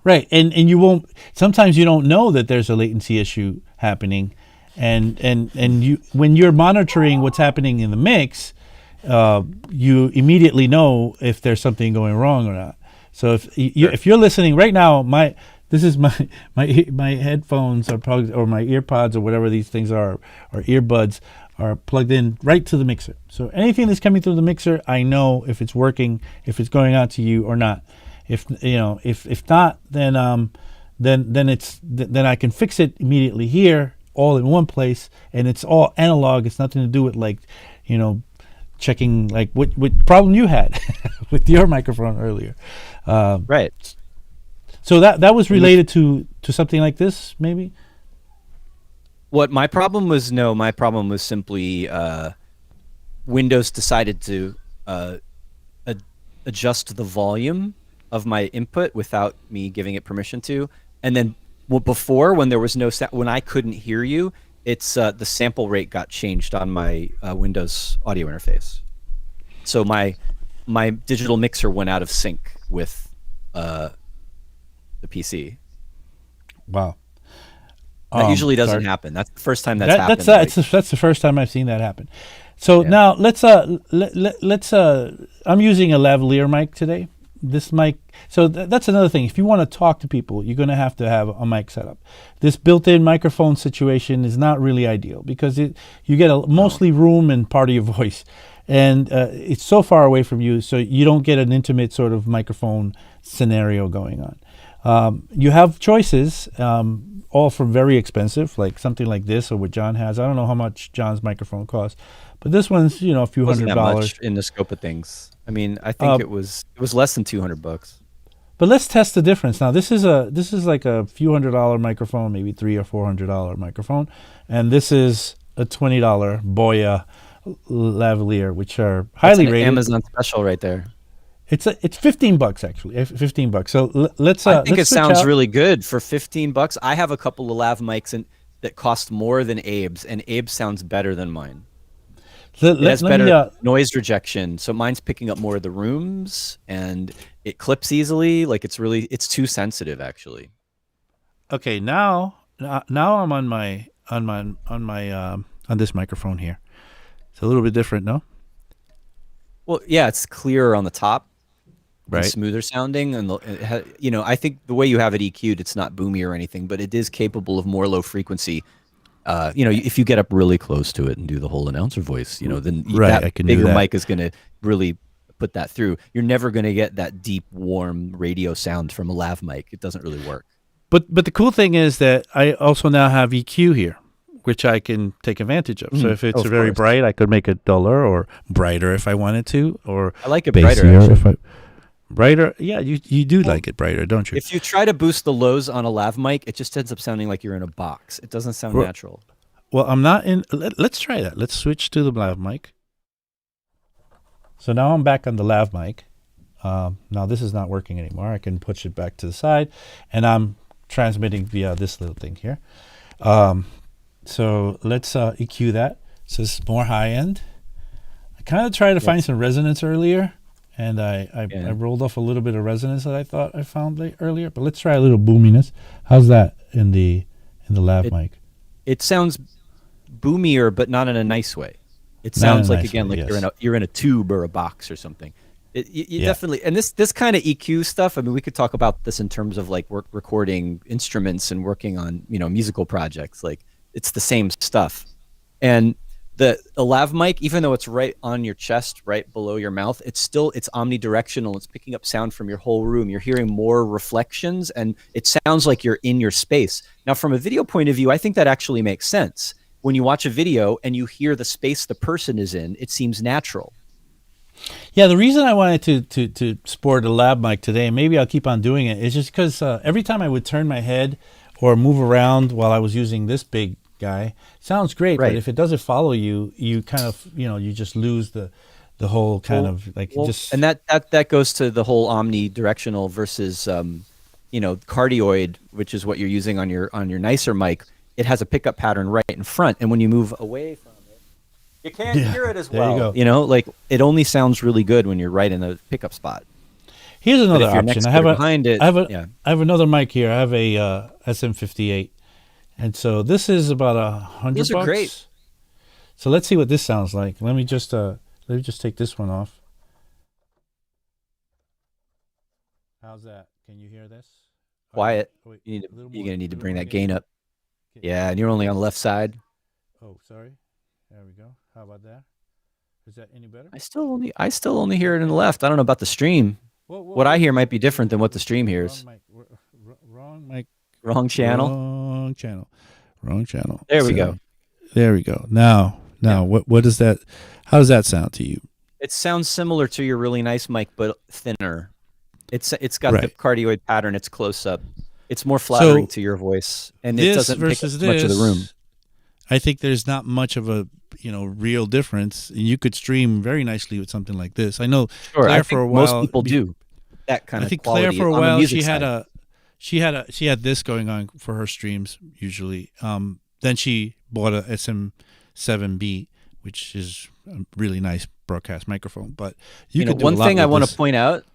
Right, and you won't. Sometimes you don't know that there's a latency issue happening, and you when you're monitoring what's happening in the mix, you immediately know if there's something going wrong or not. So if you're listening right now, my headphones are plugged, or my earpods or whatever these things are, or earbuds are plugged in right to the mixer. So anything that's coming through the mixer, I know if it's working, if it's going out to you or not. If not, then I can fix it immediately here, all in one place, and it's all analog. It's nothing to do with checking like what problem you had with your microphone earlier. Right. So that was related to something like this, maybe. What my problem was? No, my problem was simply Windows decided to adjust the volume of my input without me giving it permission to, and then before, when there was no when I couldn't hear you, it's the sample rate got changed on my Windows audio interface, so my digital mixer went out of sync with the PC. Wow, that usually doesn't happen. That's the first time that's happened. That's the first time I've seen that happen. So now let's I'm using a lavalier mic today. This mic, so that's another thing. If you want to talk to people, you're going to have a mic setup. This built-in microphone situation is not really ideal because you get mostly room and part of your voice, and it's so far away from you, so you don't get an intimate sort of microphone scenario going on. You have choices, all from very expensive, like something like this, or what John has. I don't know how much John's microphone costs, but this one's a few $100 much in the scope of things. I mean, I think it was less than $200. But let's test the difference. Now, this is like a few $100 microphone, maybe $300 or $400 microphone, and this is a $20 Boya lavalier, which are highly rated. Amazon special right there. It's $15 actually. $15. So let's. I think let's it sounds really good for $15. I have a couple of lav mics that cost more than Abe's, and Abe's sounds better than mine. It has better noise rejection, so mine's picking up more of the rooms, and it clips easily. Like it's too sensitive, actually. Okay, now I'm on this microphone here. It's a little bit different, no? Well, yeah, it's clearer on the top, right? Smoother sounding, and I think the way you have it EQ'd, it's not boomy or anything, but it is capable of more low frequency. If you get up really close to it and do the whole announcer voice, then that bigger mic is going to really put that through. You're never going to get that deep, warm radio sound from a lav mic. It doesn't really work. But the cool thing is that I also now have EQ here, which I can take advantage of. So if it's very bright, I could make it duller or brighter if I wanted to, or I like it brighter. Actually. Brighter, yeah, you do like it brighter, don't you? If you try to boost the lows on a lav mic, it just ends up sounding like you're in a box. It doesn't sound natural. Well, I'm not in. Let's try that. Let's switch to the lav mic. So now I'm back on the lav mic. Now this is not working anymore. I can push it back to the side, and I'm transmitting via this little thing here. So let's EQ that. So it's more high end. I kind of tried to find some resonance earlier. And I rolled off a little bit of resonance that I thought I found earlier. But let's try a little boominess. How's that in the lav mic? It sounds boomier, but not in a nice way. It sounds like you're in a tube or a box or something. You definitely, and this kind of EQ stuff. I mean, we could talk about this in terms of like recording instruments and working on musical projects. Like it's the same stuff, and the lav mic, even though it's right on your chest, right below your mouth, it's omnidirectional. It's picking up sound from your whole room. You're hearing more reflections, and it sounds like you're in your space. Now, from a video point of view, I think that actually makes sense. When you watch a video and you hear the space the person is in, it seems natural. Yeah, the reason I wanted to sport a lav mic today, and maybe I'll keep on doing it, is just because every time I would turn my head or move around while I was using this big guy, sounds great, right. But if it doesn't follow you, you kind of you just lose the whole kind of like just. And that goes to the whole omnidirectional versus cardioid, which is what you're using on your nicer mic. It has a pickup pattern right in front, and when you move away from it, You can't hear it as there you well. go. You know, like it only sounds really good when you're right in the pickup spot. Here's But another if you're option. next I to have it or a behind it. I have a Yeah. I have another mic here. I have a SM58, and so this is about $100. Those are great. So let's see what this sounds like. Let me just take this one off. How's that? Can you hear this? Quiet. Wait, You're a little gonna need to little bring more that gain up. Okay. Yeah, and you're only on the left side. Oh, sorry. There we go. How about that? Is that any better? I still only hear it in the left. I don't know about the stream. What I hear might be different than what the stream hears. Wrong mic. Wrong channel. Wrong channel. There we go. There we go. Now, what is that? How does that sound to you? It sounds similar to your really nice mic, but thinner. It's got the Right. cardioid pattern. It's close up. It's more flattering So to your voice, and it this doesn't take versus up much of the room. I think there's not much of a real difference. You could stream very nicely with something like this. I know Sure, Claire I for think a while. most people do that kind I of think quality Claire for a on the while music she side. had this going on for her streams usually. Then she bought a SM7B, which is a really nice broadcast microphone. But you could do one a lot thing I with want this. to point out.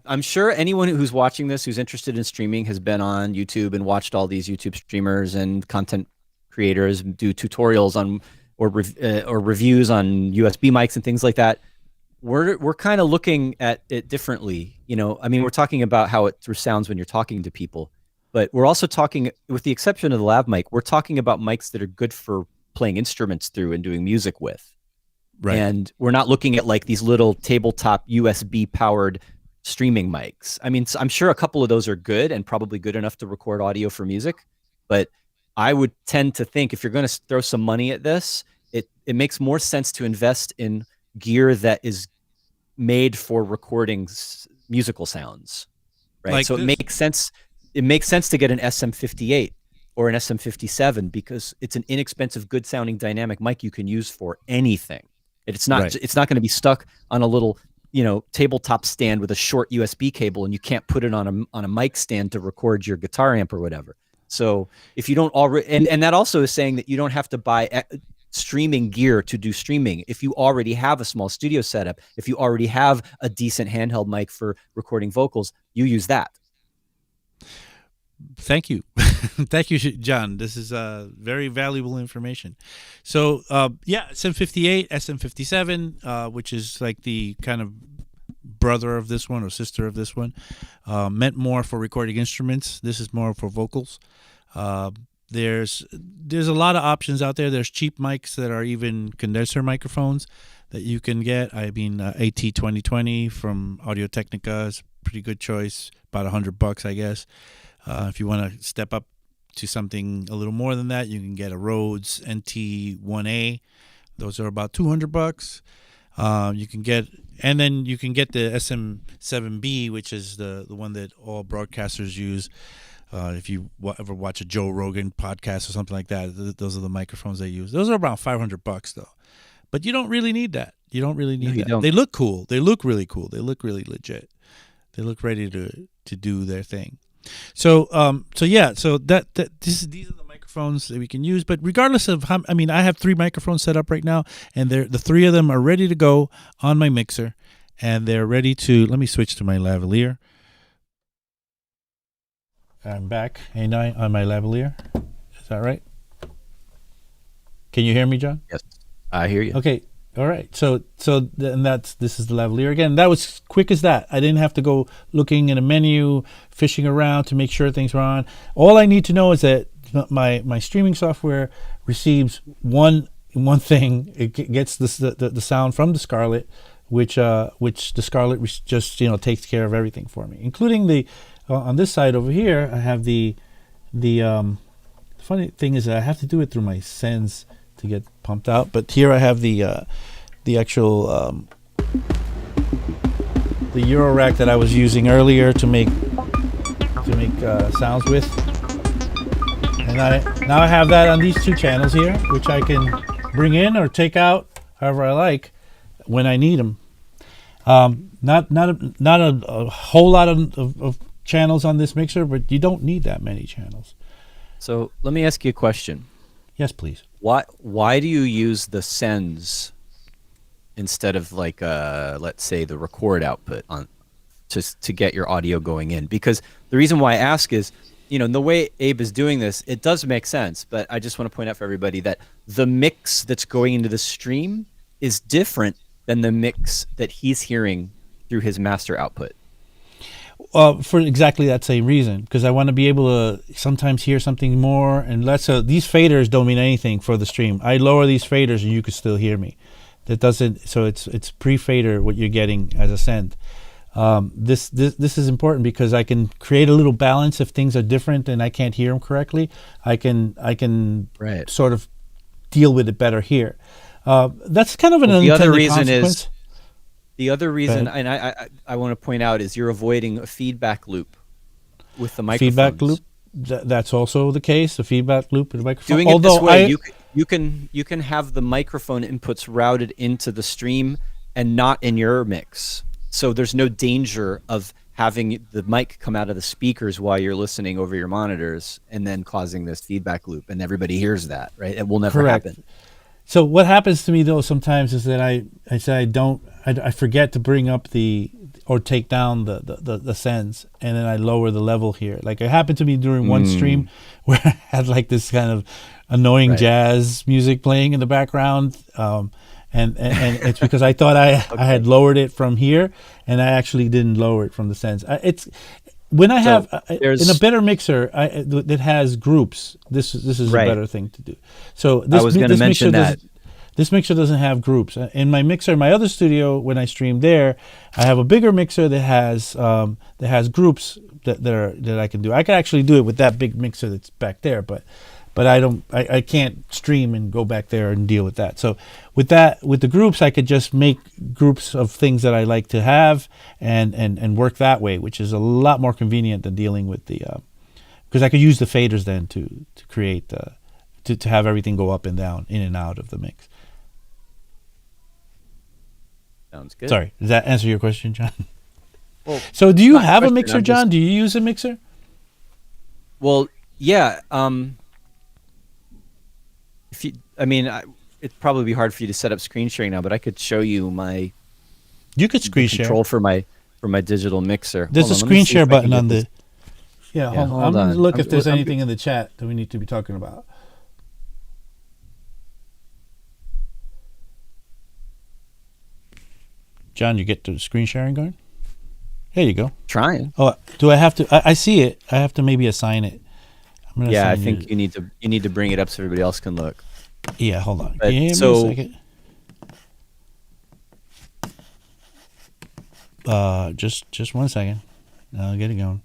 I'm sure anyone who's watching this, who's interested in streaming, has been on YouTube and watched all these YouTube streamers and content creators do tutorials on or reviews on USB mics and things like that. We're kind of looking at it differently. I mean, we're talking about how it sounds when you're talking to people, but we're also talking, with the exception of the lav mic, we're talking about mics that are good for playing instruments through and doing music with. Right. And we're not looking at like these little tabletop USB powered streaming mics. I mean, I'm sure a couple of those are good and probably good enough to record audio for music, but I would tend to think if you're going to throw some money at this, it makes more sense to invest in gear that is made for recording musical sounds, right? Like so this. it makes sense to get an SM58 or an SM57 because it's an inexpensive, good sounding dynamic mic you can use for anything. It's not Right. it's not going to be stuck on a little tabletop stand with a short USB cable and you can't put it on a mic stand to record your guitar amp or whatever. So if you don't already, and that also is saying that you don't have to buy streaming gear to do streaming. If you already have a small studio setup, if you already have a decent handheld mic for recording vocals, you use that. Thank you. Thank you, John. This is very valuable information. So, SM58, SM57, which is like the kind of brother of this one or sister of this one, meant more for recording instruments. This is more for vocals. There's a lot of options out there. There's cheap mics that are even condenser microphones that you can get. I mean, AT2020 from Audio-Technica is a pretty good choice, about $100, I guess. If you want to step up to something a little more than that, you can get a Rhodes NT1A. Those are about $200. You can get the SM7B, which is the one that all broadcasters use. If you ever watch a Joe Rogan podcast or something like that, those are the microphones they use. Those are about $500 though, but you don't really need that. You don't really need that. Don't. They look cool. They look really cool. They look really legit. They look ready to do their thing. So these are the microphones that we can use. But regardless of how, I have 3 microphones set up right now, and the 3 of them are ready to go on my mixer, and they're ready to. Let me switch to my lavalier. I'm back, ain't I, on my lavalier? Is that right? Can you hear me, John? Yes, I hear you. Okay. All right. So this is the lavalier again. That was quick as that. I didn't have to go looking in a menu, fishing around to make sure things were on. All I need to know is that my streaming software receives one thing. It gets the sound from the Scarlett, which the Scarlett just takes care of everything for me, including the on this side over here. I have the funny thing is that I have to do it through my Sens to get pumped out, but here I have the actual the Euro rack that I was using earlier to make sounds with, and now I have that on these 2 channels here, which I can bring in or take out however I like when I need them. Not a whole lot of channels on this mixer, but you don't need that many channels. So let me ask you a question. Yes, please. Why do you use the sends instead of like let's say the record output on to get your audio going in? Because the reason why I ask is, the way Abe is doing this, it does make sense, but I just want to point out for everybody that the mix that's going into the stream is different than the mix that he's hearing through his master output. For exactly that same reason, because I want to be able to sometimes hear something more and less. These faders don't mean anything for the stream. I lower these faders and you can still hear me. That doesn't. So it's pre-fader what you're getting as a send. This is important because I can create a little balance if things are different and I can't hear them correctly. I can Right. sort of deal with it better here. That's kind of an unintended consequence. The other reason, and I want to point out, is you're avoiding a feedback loop with the microphones. Feedback loop. That's also the case. The feedback loop in the microphone. Doing it this way, you can have the microphone inputs routed into the stream and not in your mix. So there's no danger of having the mic come out of the speakers while you're listening over your monitors and then causing this feedback loop, and everybody hears that, right? It will never happen. So what happens to me though sometimes is that I forget to bring up or take down the sends, and then I lower the level here. Like it happened to me during one stream where I had like this kind of annoying jazz music playing in the background, and it's because I thought I had lowered it from here, and I actually didn't lower it from the sends. When I have in a better mixer that has groups, this is a better thing to do. So I was going to mention that. This mixer doesn't have groups. In my mixer, my other studio, when I stream there, I have a bigger mixer that has groups that I can do. I can actually do it with that big mixer that's back there, but I can't stream and go back there and deal with that. So with the groups, I could just make groups of things that I like to have and work that way, which is a lot more convenient than dealing with because I could use the faders then to create to have everything go up and down, in and out of the mix. Sounds good. Sorry, does that answer your question, John? Well, so do you have a mixer, John? Do you use a mixer? Well, yeah. It'd probably be hard for you to set up screen sharing now, but I could show you my. You could screen share control for my digital mixer. There's a screen share button on the. Yeah, hold on. I'm on. gonna look if there's anything in the chat that we need to be talking about. John, you get the screen sharing going? There you go. Trying. Oh, do I have to? I see it. I have to maybe assign it. I think you need to bring it up so everybody else can look. Yeah, hold on. But, Give me a second. Just 1 second. I'll get it going.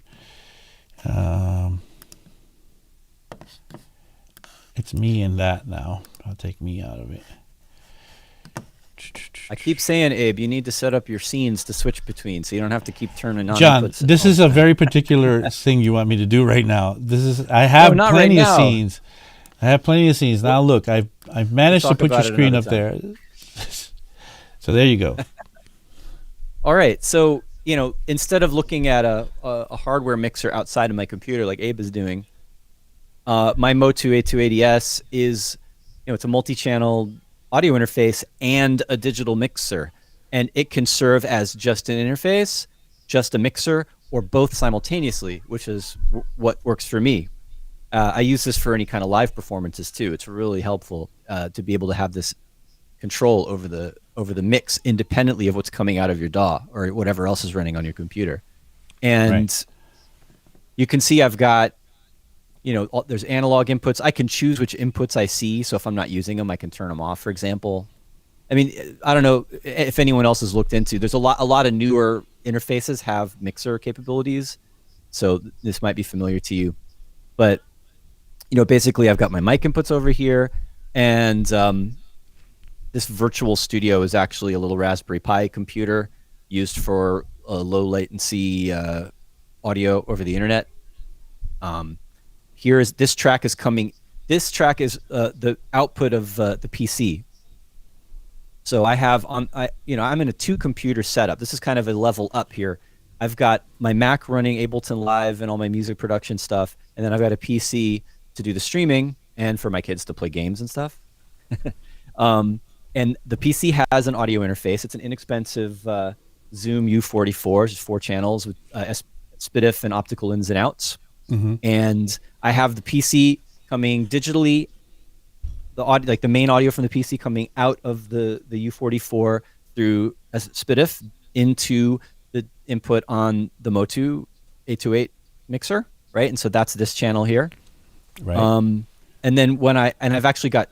It's me and that now. I'll take me out of it. I keep saying, Abe, you need to set up your scenes to switch between, so you don't have to keep turning on. John, this is a very particular thing you want me to do right now. I have plenty of scenes. I have plenty of scenes. Now look, I've managed to put your screen up there. So there you go. All right. So, instead of looking at a hardware mixer outside of my computer like Abe is doing, my Motu A280S is, it's a multi-channel audio interface and a digital mixer, and it can serve as just an interface, just a mixer, or both simultaneously, which is what works for me. I use this for any kind of live performances too. It's really helpful to be able to have this control over the mix independently of what's coming out of your DAW or whatever else is running on your computer. And you can see I've got, there's analog inputs. I can choose which inputs I see. So if I'm not using them, I can turn them off, for example. I mean, I don't know if anyone else has looked into, there's a lot of newer interfaces have mixer capabilities. So this might be familiar to you, but basically I've got my mic inputs over here, and this virtual studio is actually a little Raspberry Pi computer used for low latency audio over the internet. This track is the output of the PC. So I'm in a 2-computer setup. This is kind of a level up here. I've got my Mac running Ableton Live and all my music production stuff, and then I've got a PC to do the streaming and for my kids to play games and stuff. And the PC has an audio interface. It's an inexpensive Zoom U44, just 4 channels with SPDIF and optical ins and outs. Mm-hmm. And I have the PC coming digitally, the audio, like the main audio from the PC coming out of the U44 through a SPDIF into the input on the Motu 828 mixer, right? And so that's this channel here. Right. And then I've actually got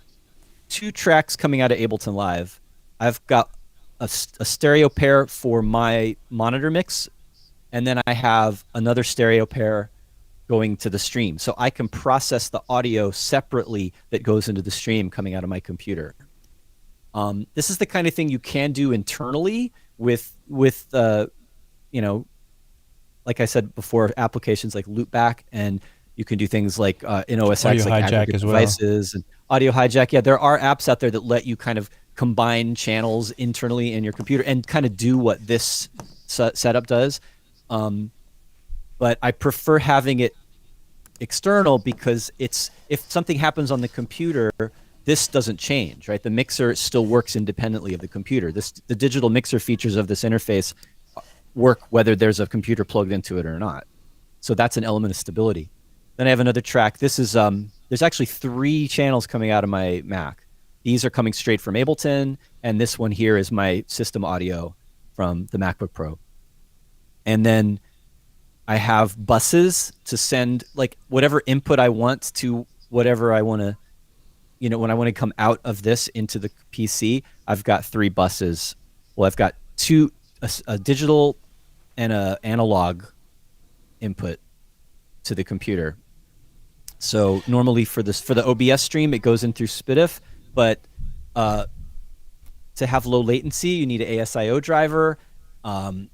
2 tracks coming out of Ableton Live. I've got a stereo pair for my monitor mix, and then I have another stereo pair going to the stream. So I can process the audio separately that goes into the stream coming out of my computer. This is the kind of thing you can do internally with you know, like I said before, applications like Loopback, and you can do things like in OS X, Audio like hijack aggregate as well. devices and audio hijack. Yeah, there are apps out there that let you kind of combine channels internally in your computer and kind of do what this setup does. But I prefer having it external because if something happens on the computer, this doesn't change, right? The mixer still works independently of the computer. The digital mixer features of this interface work whether there's a computer plugged into it or not. So that's an element of stability. Then I have another track. This is there's actually 3 channels coming out of my Mac. These are coming straight from Ableton, and this one here is my system audio from the MacBook Pro. And then I have buses to send like whatever input I want to whatever I want to, you know, when I want to come out of this into the PC. I've got 3 buses. Well, I've got 2, a digital and a analog input to the computer. So normally for the OBS stream, it goes in through SPDIF, but to have low latency, you need an ASIO driver,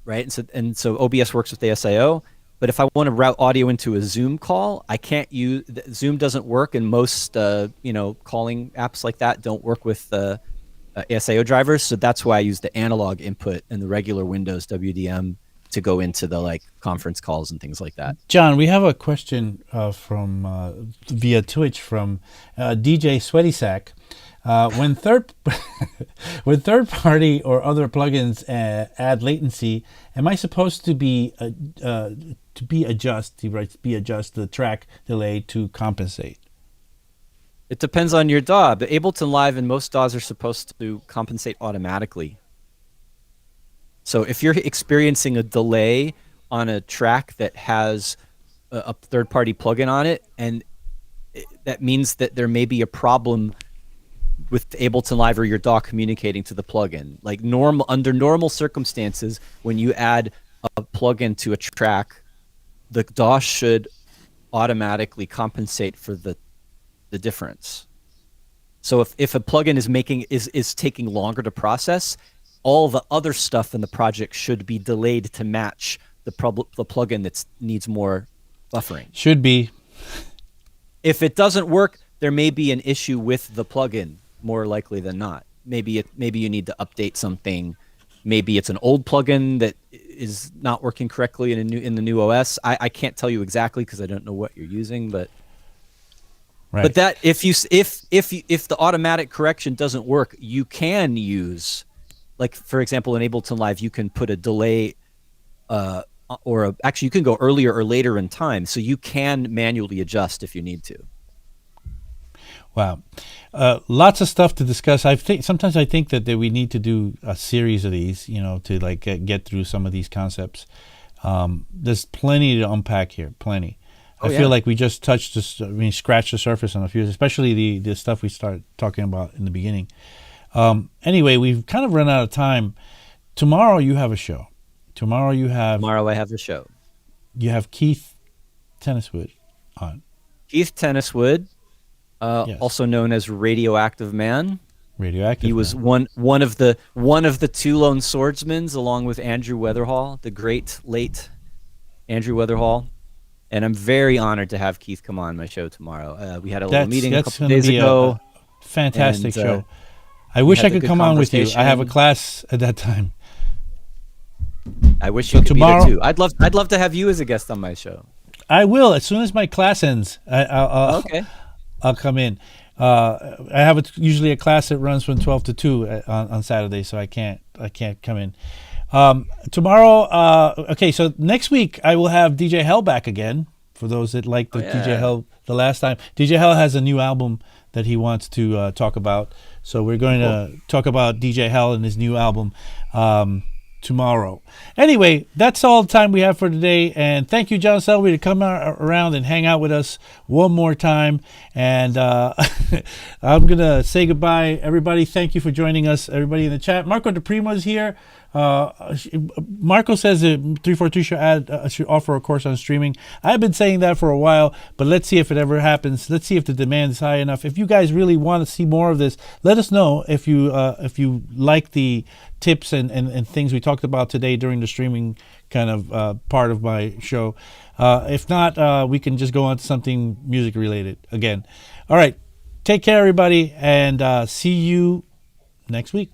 right? And so OBS works with ASIO. But if I want to route audio into a Zoom call, I can't use Zoom. Doesn't work, and most calling apps like that don't work with ASIO drivers. So that's why I use the analog input and the regular Windows WDM to go into the like conference calls and things like that. John, we have a question from via Twitch from DJ Sweaty Sack. When third party or other plugins add latency, am I supposed to be adjust the track delay to compensate? It depends on your DAW. But Ableton Live and most DAWs are supposed to compensate automatically. So if you're experiencing a delay on a track that has a third-party plugin on it, and that means that there may be a problem with Ableton Live or your DAW communicating to the plugin. Like under normal circumstances, when you add a plugin to a track, the DAW should automatically compensate for the difference. So if a plugin is taking longer to process, all the other stuff in the project should be delayed to match the plugin that needs more buffering. Should be. If it doesn't work, there may be an issue with the plugin, more likely than not. Maybe you need to update something. Maybe it's an old plugin that is not working correctly in the new OS. I can't tell you exactly because I don't know what you're using, but right. But that if the automatic correction doesn't work, you can use, like for example, in Ableton Live, you can put a delay, actually you can go earlier or later in time, so you can manually adjust if you need to. Wow, lots of stuff to discuss. Sometimes I think that we need to do a series of these, to like get through some of these concepts. There's plenty to unpack here, plenty. I feel like we just scratched the surface on a few, especially the stuff we started talking about in the beginning. Anyway, we've kind of run out of time. Tomorrow you have a show. Tomorrow I have a show. You have Keith Tenniswood on. Keith Tenniswood, yes. Also known as Radioactive Man. He was one of the two lone swordsmen, along with Andrew Weatherhall, the great late Andrew Weatherhall. And I'm very honored to have Keith come on my show tomorrow. We had a little meeting a couple days ago. Fantastic show. I wish I could come on with you. I have a class at that time. I wish you could tomorrow, be there too. I'd love to have you as a guest on my show. I will as soon as my class ends. Okay. I'll come in. I have usually a class that runs from 12 to 2 on Saturday, so I can't come in. Tomorrow, okay, so next week I will have DJ Hell back again. For those that liked the DJ Hell the last time, DJ Hell has a new album that he wants to talk about. So we're going to talk about DJ Hell and his new album tomorrow. Anyway, that's all the time we have for today. And thank you, John Selby, to come around and hang out with us one more time. And I'm going to say goodbye, everybody. Thank you for joining us, everybody in the chat. Marco DePrimo is here. Marco says that 342 should offer a course on streaming. I've been saying that for a while, but let's see if it ever happens. Let's see if the demand is high enough. If you guys really want to see more of this, let us know if you like the tips and things we talked about today during the streaming kind of part of my show. If not, we can just go on to something music related again. All right, take care, everybody, and see you next week.